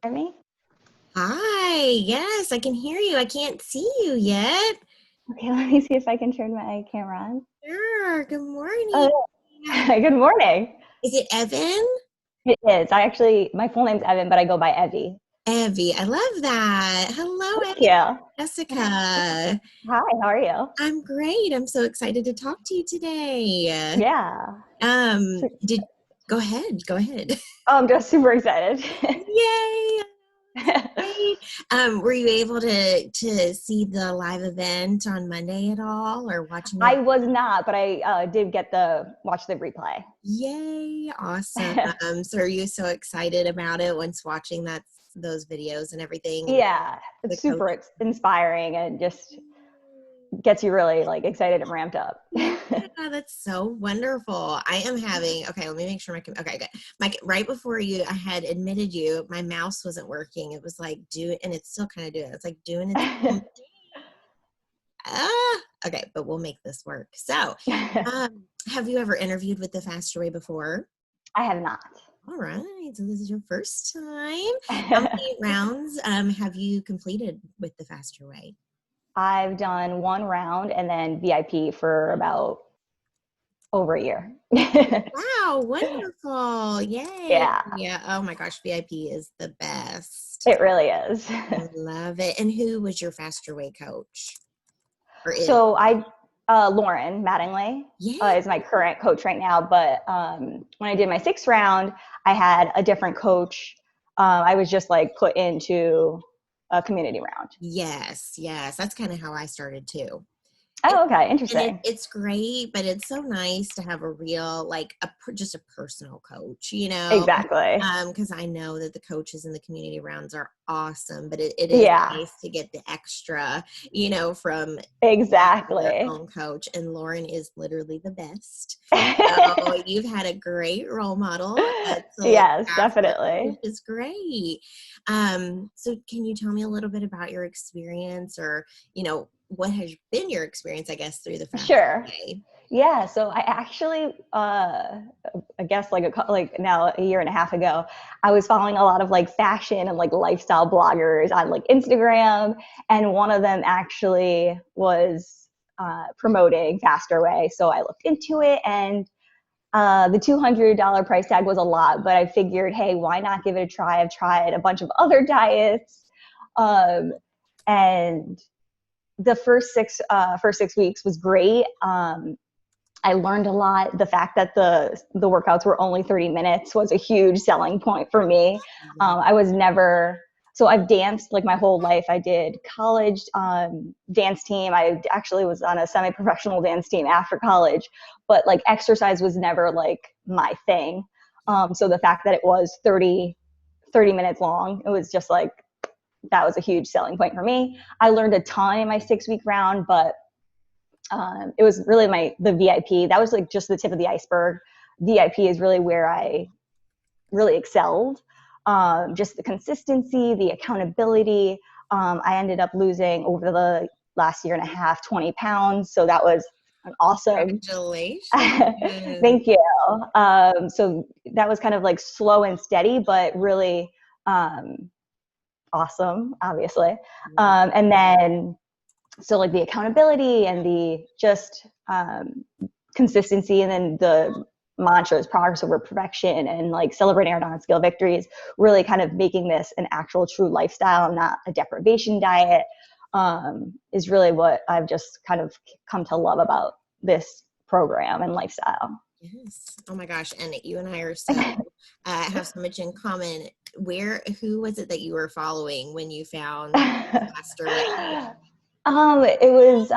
Hear me? Hi, yes, I can hear you. I can't see you yet. Okay, let me see if I can turn my camera on. Sure. Good morning. Oh, good morning. Is it Evan? It is. My full name's Evan, but I go by Evie. Evie. I love that. Hello, Thank Evie. you. Jessica. Hi, how are you? I'm great. I'm so excited to talk to you today. Yeah. Did Go ahead. Go ahead. Oh, I'm just super excited. Yay. Great. Were you able to see the live event on Monday at all or watching it? I was not, but I did get the watch the replay. Yay, awesome. So are you so excited about it once watching those videos and everything and Yeah, the it's coach? super inspiring and just gets you really like excited and ramped up. Yeah, that's so wonderful. I am having, okay, let me make sure okay, good. Right before I had admitted you, my mouse wasn't working. It was like and it's still kind of doing it. It's like doing its own okay, but we'll make this work. So, have you ever interviewed with the Faster Way before? I have not. All right, so this is your first time. How many rounds have you completed with the Faster Way? I've done one round and then VIP for about over a year. Wow, wonderful. Yay. Yeah, Yeah. Oh my gosh, VIP is the best. it really is. I love it. And who was your Faster Way coach? Or is? So Lauren Mattingly Yeah. is my current coach right now. But when I did my sixth round, I had a different coach. I was just like put into a community round. Yes, yes. That's kind of how I started too. And, Oh, okay, and interesting. it's great, but it's so nice to have a real, like just a personal coach, Exactly. because I know that the coaches in the community rounds are awesome, but it is Yeah, nice to get the extra, from your exactly. own coach. And Lauren is literally the best. So you've had a great role model to look Yes, after, which definitely. is great. So can you tell me a little bit about your experience or, what has been your experience, I guess, through the fast Sure. day? Yeah, so I actually, I guess like now a year and a half ago, I was following a lot of like fashion and like lifestyle bloggers on like Instagram, and one of them actually was promoting Faster Way. So I looked into it, and the $200 price tag was a lot, but I figured, hey, why not give it a try? I've tried a bunch of other diets, um, and the first 6 weeks was great. I learned a lot. The fact that the workouts were only 30 minutes was a huge selling point for me. I was never so I've danced like my whole life. I did college dance team. I actually was on a semi-professional dance team after college, but like exercise was never like my thing. So the fact that it was 30 minutes long, it was just like that was a huge selling point for me. I learned a ton in my 6 week round, but it was really the VIP. That was like just the tip of the iceberg. VIP is really where I really excelled. Just the consistency, the accountability. I ended up losing over the last year and a half 20 pounds. So that was an awesome. Congratulations. Thank you. So that was kind of like slow and steady, but really awesome, obviously. And then so like the accountability and the just consistency, and then the mantras progress over perfection and like celebrating our non-scale victories, really kind of making this an actual true lifestyle, not a deprivation diet, is really what I've just kind of come to love about this program and lifestyle. Yes. Oh my gosh. And you and I are have so much in common. Who was it that you were following when you found Faster Way? It was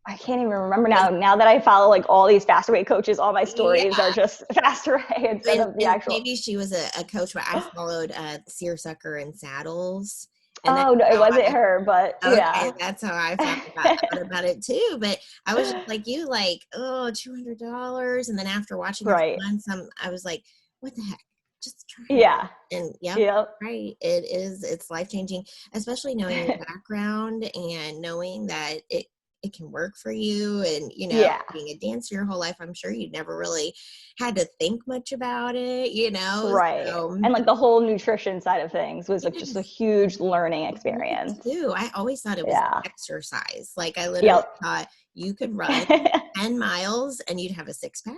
I can't even remember Was now. Now that I follow like all these Faster Way coaches, all my stories Yeah. are just Faster Way instead of the And actual. maybe she was a coach, but I followed Seersucker and Saddles. And that's Oh no, it how wasn't her, but okay, yeah. that's how I found out about it too. But I was just like you, like, oh, $200. And then after watching her for Right. months, I was like, what the heck? Just try it. Yeah. And yep, Yep. right. It's life changing, especially knowing your background and knowing that it can work for you. And, Yeah. being a dancer your whole life, I'm sure you never really had to think much about it, Right. so And like the whole nutrition side of things was like just a yes. huge learning Me experience. too. I always thought it was Yeah. exercise. Like I literally Yep. thought you could run 10 miles and you'd have a six pack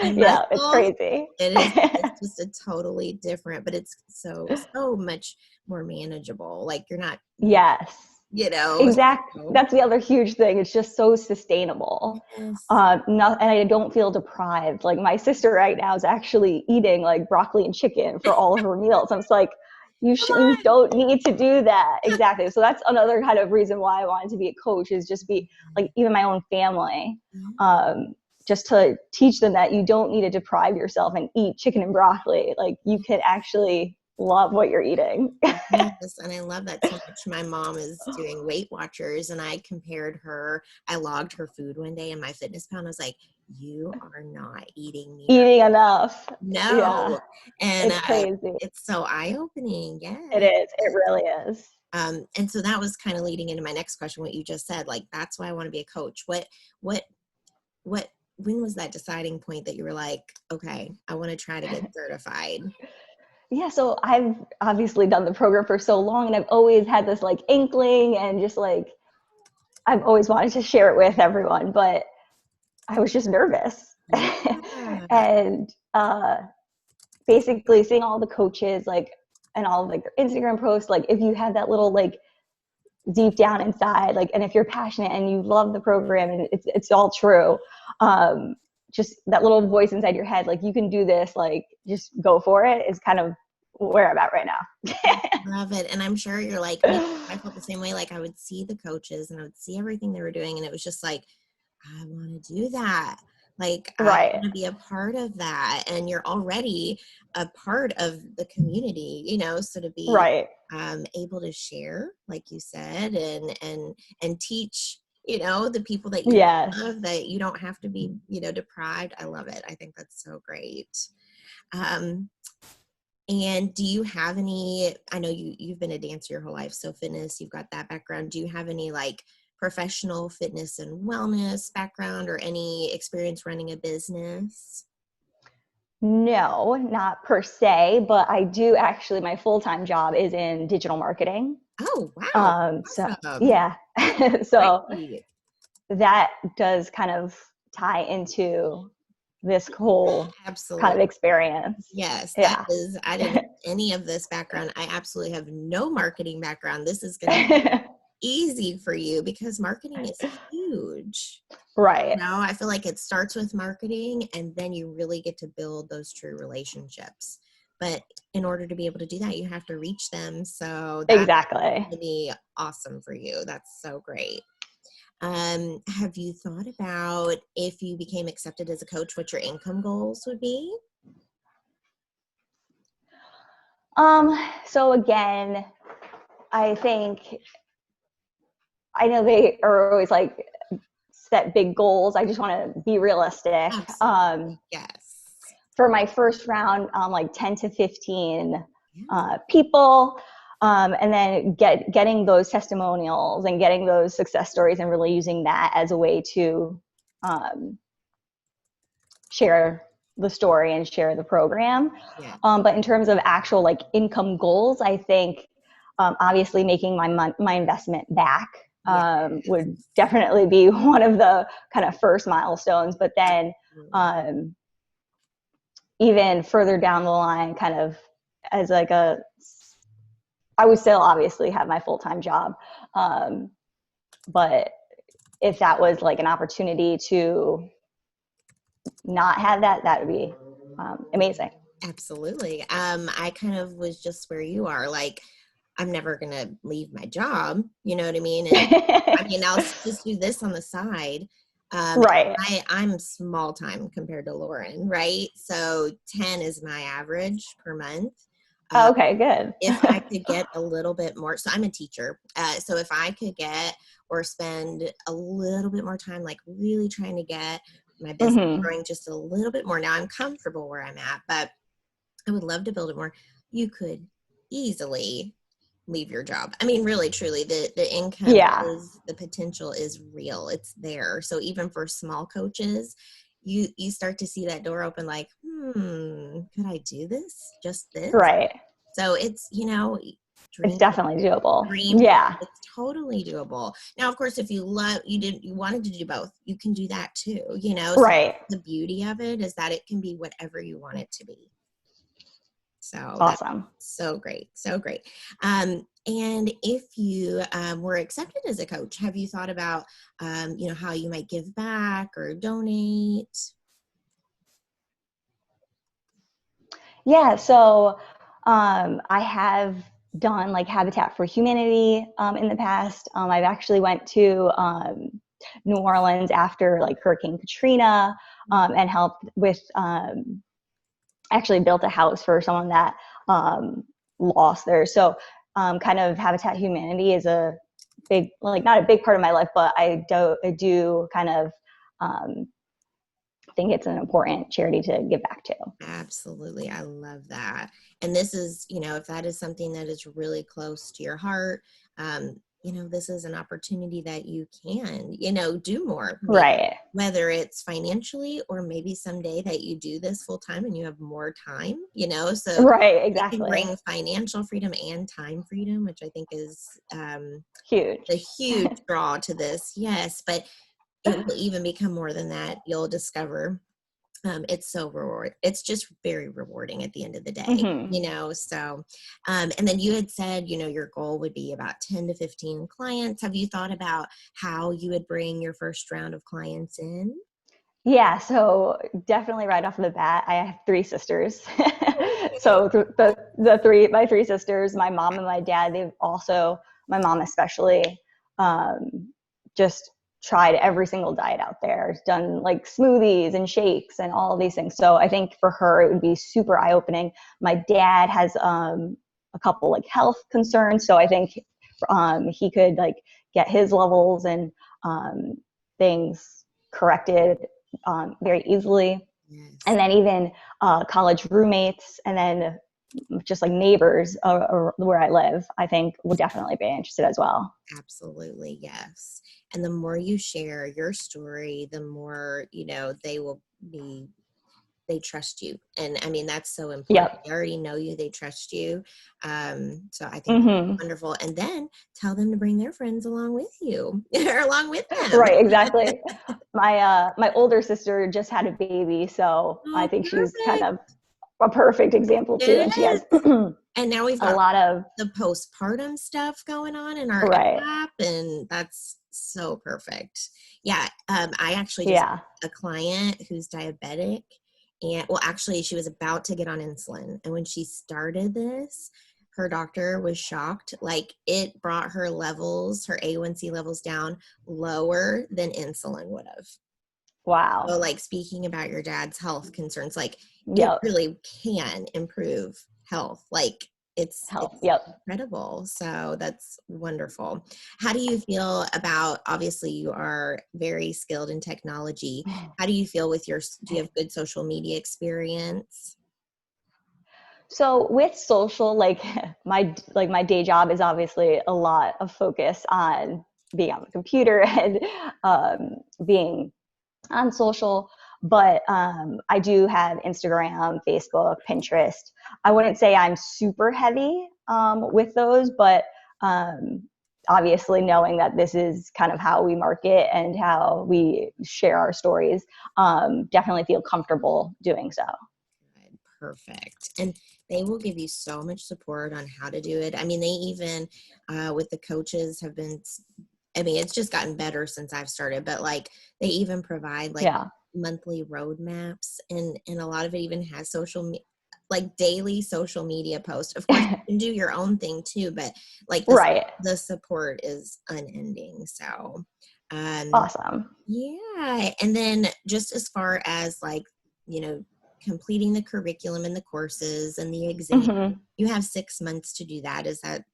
and Yeah, it's muscle. crazy. It's just a totally different, but it's so much more manageable. Like you're not, Yes. you know, Exactly. so, That's the other huge thing. It's just so sustainable. yes. And I don't feel deprived. Like my sister right now is actually eating like broccoli and chicken for all of her meals. I'm just like, Come you on. don't need to do that. Exactly. So that's another kind of reason why I wanted to be a coach, is just be like even my own family, um, just to teach them that you don't need to deprive yourself and eat chicken and broccoli. Like you can actually love what you're eating. Yes, and I love that so much. My mom is doing Weight Watchers, and I compared her. I logged her food one day in my fitness pal, and I was like, "You are not eating near Eating enough. Yeah. no," and It's crazy. it's so eye opening. It Yeah. is. It really is. And so that was kind of leading into my next question. What you just said, like that's why I want to be a coach. What, what? When was that deciding point that you were like, okay, I want to try to get certified? Yeah, so I've obviously done the program for so long, and I've always had this like inkling, and just like I've always wanted to share it with everyone, but I was just nervous. Yeah. And basically seeing all the coaches like and all of like their Instagram posts, like if you have that little like deep down inside, like, and if you're passionate and you love the program and it's all true, um just that little voice inside your head, like you can do this, like just go for it, is kind of where I'm at right now. Love it. And I'm sure you're like me. I felt the same way. Like I would see the coaches and I would see everything they were doing. And it was just like, I want to do that. Like I Right. want to be a part of that. And you're already a part of the community, so to be Right. able to share, like you said, and teach, the people that you Yes. love, that you don't have to be, deprived. I love it. I think that's so great. Um, and do you have any, I know you've been a dancer your whole life, so fitness, you've got that background. Do you have any like professional fitness and wellness background or any experience running a business? No, not per se, but I do actually, my full-time job is in digital marketing. Oh, wow. So Awesome. yeah. So Great. that does kind of tie into this whole kind of Absolutely. experience. Yes, that Yeah. is, I didn't have any of this background. I absolutely have no marketing background. This is going to be easy for you because marketing is huge. Right. I feel like it starts with marketing and then you really get to build those true relationships. But in order to be able to do that, you have to reach them. So that's Exactly. going to be awesome for you. That's so great. Have you thought about if you became accepted as a coach, what your income goals would be? So again, I think, I know they are always like set big goals. I just want to be realistic. Absolutely. Yes. For my first round, like 10 to 15 Yeah. people, and then getting those testimonials and getting those success stories, and really using that as a way to share the story and share the program. Yeah. But in terms of actual like income goals, I think obviously making my investment back Yeah. would definitely be one of the kind of first milestones. But then even further down the line, kind of as like I would still obviously have my full-time job. But if that was like an opportunity to not have that, that would be amazing. Absolutely. I kind of was just where you are. Like, I'm never gonna leave my job. You know what I mean? And I mean, I'll just do this on the side. Right. I'm small time compared to Lauren, right? So 10 is my average per month. Uh, Okay, good. if I could get a little bit more, so I'm a teacher. So if I could get or spend a little bit more time, like really trying to get my business Mm-hmm. growing just a little bit more. Now I'm comfortable where I'm at, but I would love to build it more. You could easily leave your job. I mean, really, truly, the income Yeah. is, the potential is real. It's there. So even for small coaches, you start to see that door open, like, could I do this? Just this? Right. So it's, It's dream, definitely doable. dream. Yeah. It's totally doable. Now, of course, if you wanted to do both, you can do that too, So Right. the beauty of it is that it can be whatever you want it to be. So that's Awesome. so great. So great. And if you were accepted as a coach, have you thought about, how you might give back or donate? Yeah. So I have done like Habitat for Humanity in the past. I've actually went to New Orleans after like Hurricane Katrina and helped with actually built a house for someone that lost theirs. So kind of Habitat Humanity is a big, like not a big part of my life, but I do kind of um, think it's an important charity to give back to. Absolutely. I love that. And this is, if that is something that is really close to your heart, this is an opportunity that you can, do more, Right. whether it's financially or maybe someday that you do this full time and you have more time, so Right. it can Exactly. bring financial freedom and time freedom, which I think is Huge. a huge draw to this. Yes, but it will even become more than that. You'll discover it's so it's just very rewarding at the end of the day, Mm-hmm. so and then you had said your goal would be about 10 to 15 clients. Have you thought about how you would bring your first round of clients in? Yeah, so definitely right off the bat, I have three sisters. So my three sisters, my mom and my dad, they've also, my mom especially, just tried every single diet out there, done like smoothies and shakes and all of these things. So I think for her, it would be super eye opening. My dad has a couple like health concerns, so I think he could like get his levels and things corrected very easily. And Yes, then even college roommates, and then just like neighbors where I live, I think would definitely be interested as well. absolutely. Yes. And the more you share your story, the more they will be, they trust you. And I mean, that's so important. Yep. They already know you, they trust you. So I think that's Mm-hmm. wonderful. And then tell them to bring their friends along with you or along with them. Right. Exactly. My older sister just had a baby, so I Oh, think she's kind perfect. of a perfect example too, It and she is. has And now we've a got lot of the postpartum stuff going on in our right. app, and that's so perfect. Yeah, I actually just Yeah. had a client who's diabetic, and well, actually, she was about to get on insulin, and when she started this, her doctor was shocked. Like it brought her levels, her A1C levels down lower than insulin would have. So, Wow. like speaking about your dad's health concerns, like it Yep. really can improve health. Like Health. it's Yep. incredible. So that's wonderful. How do you feel about, obviously you are very skilled in technology. How do you feel with do you have good social media experience? So with social, like my day job is obviously a lot of focus on being on the computer and being on social. But I do have Instagram, Facebook, Pinterest. I wouldn't say I'm super heavy with those, but um, obviously knowing that this is kind of how we market and how we share our stories, definitely feel comfortable doing so. Good, perfect. And they will give you so much support on how to do it. I mean, they even, with the coaches have been, I mean, it's just gotten better since I've started, but like they even provide like Yeah. monthly roadmaps, and a lot of it even has like daily social media posts. Of course, you can do your own thing too, but like Right. the support is unending. So, um, Awesome. yeah. And then just as far as like, you know, completing the curriculum and the courses and the exam, Hmm. you have 6 months to do that. Is that,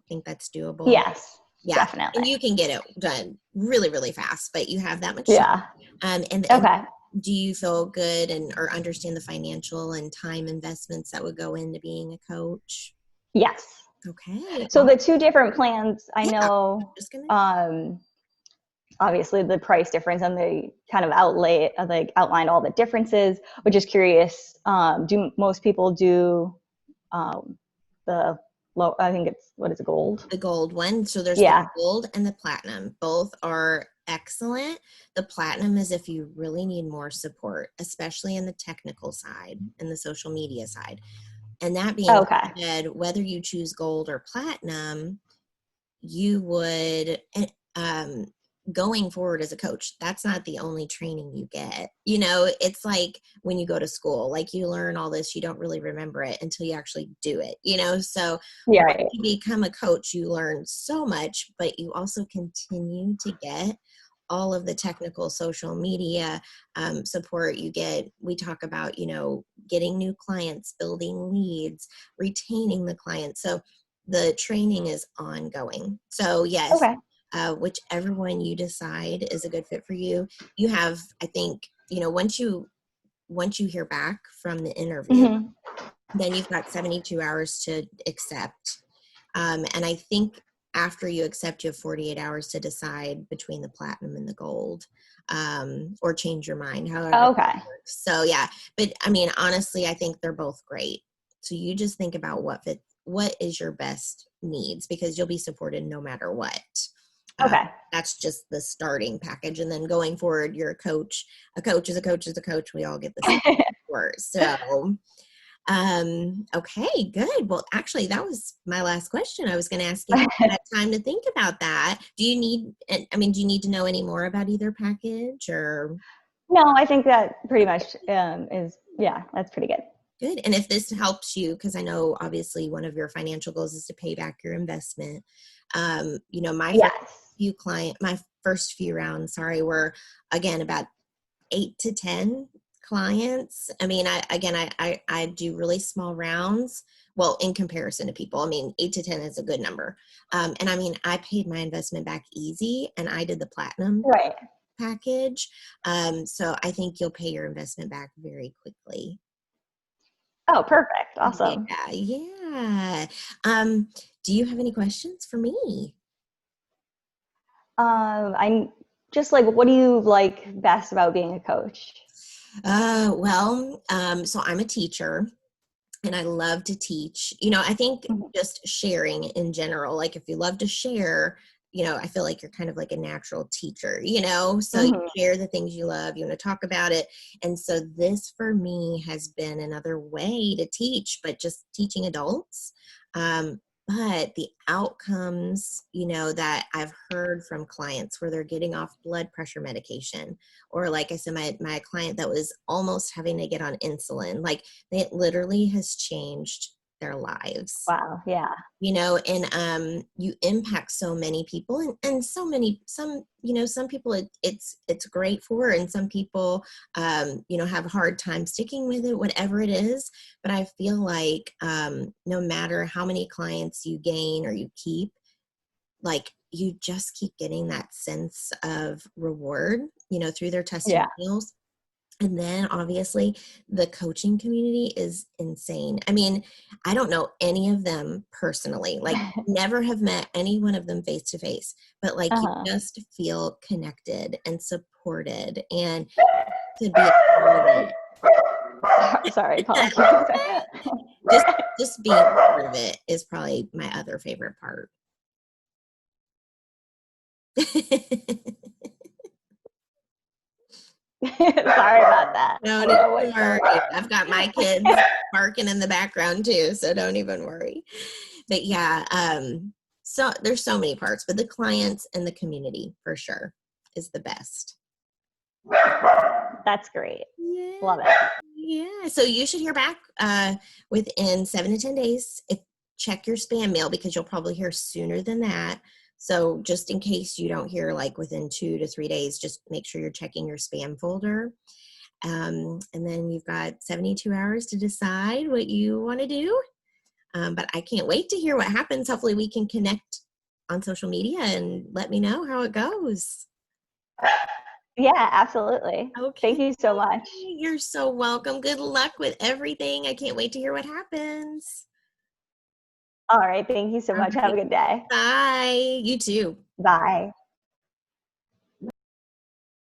think that's doable? Yes, Yeah. And definitely. you can get it done really, really fast, but you have that much time. Yeah. And Okay. do you feel good and or understand the financial and time investments that would go into being a coach? Yes. Okay. So the two different plans, I Yeah. know, Just gonna. um, obviously the price difference, and they kind of outlined all the differences. But just curious, do most people do the low? I think it's, what is it, gold? The gold one. So there's the Yeah. gold and the platinum. Both are excellent. The platinum is if you really need more support, especially in the technical side and the social media side. And that being Okay. said, whether you choose gold or platinum, you would, um, going forward as a coach, that's not the only training you get. It's like when you go to school, like you learn all this, you don't really remember it until you actually do it, so Yeah. once Right. you become a coach, you learn so much, but you also continue to get all of the technical social media support. We talk about, getting new clients, building leads, retaining the clients. So the training is ongoing. So yes, Okay. whichever one you decide is a good fit for you, you have, I think, once you hear back from the interview, Hmm. then you've got 72 hours to accept. And I think after you accept, you have 48 hours to decide between the platinum and the gold, or change your mind, however it Okay. works. So yeah, but I mean, honestly, I think they're both great. So you just think about what is your best needs, because you'll be supported no matter what. Uh, Okay. that's just the starting package. And then going forward, you're a coach. A coach is a coach is a coach. We all get the same support. So okay, good. Well, actually, that was my last question. I was going to ask if you had time to think about that. Do you need to know any more about either package or? No, I think that pretty much is, yeah, that's pretty good. Good. And if this helps you, because I know obviously one of your financial goals is to pay back your investment. Yes. My first few rounds, sorry, were again about 8 to 10 clients. I mean, I do really small rounds. Well, in comparison to people, I mean, 8 to 10 is a good number. And I mean, I paid my investment back easy, and I did the platinum Right. package. So I think you'll pay your investment back very quickly. Oh, perfect. Yeah, Awesome. yeah. Do you have any questions for me? I'm just like, what do you like best about being a coach? So I'm a teacher, and I love to teach. I think Mhm. just sharing in general, like if you love to share, I feel like you're kind of like a natural teacher, so you Mhm. share the things you love, you want to talk about it. And so this for me has been another way to teach, but just teaching adults. But the outcomes, that I've heard from clients where they're getting off blood pressure medication, or like I said, my client that was almost having to get on insulin, like it literally has changed their lives. Wow. Yeah. And you impact so many people, and some people it's great for, and some people have a hard time sticking with it, whatever it is. But I feel like no matter how many clients you gain or you keep, like you just keep getting that sense of reward, through their Yeah. testimonials. And then obviously the coaching community is insane. I mean, I don't know any of them personally, like never have met any one of them face to face, but like you Uh-huh. just feel connected and supported, and to be a part of it. Sorry, That's apologies. okay. Just being a part of it is probably my other favorite part. Sorry about that. I Don't don't know even what's going worry. on. I've got my kids barking in the background too, so don't even worry. But yeah, so there's so many parts, but the clients and the community for sure is the best. That's great. Yeah, Love it. yeah. So you should hear back within 7 to 10 days. If check your spam mail, because you'll probably hear sooner than that. So just in case you don't hear like within 2 to 3 days, just make sure you're checking your spam folder. And then you've got 72 hours to decide what you want to do. But I can't wait to hear what happens. Hopefully, we can connect on social media and let me know how it goes. Yeah, absolutely. Okay. Thank you so much. You're so welcome. Good luck with everything. I can't wait to hear what happens. All right. Thank you so All much. Have right. a good day. Bye. You too. Bye.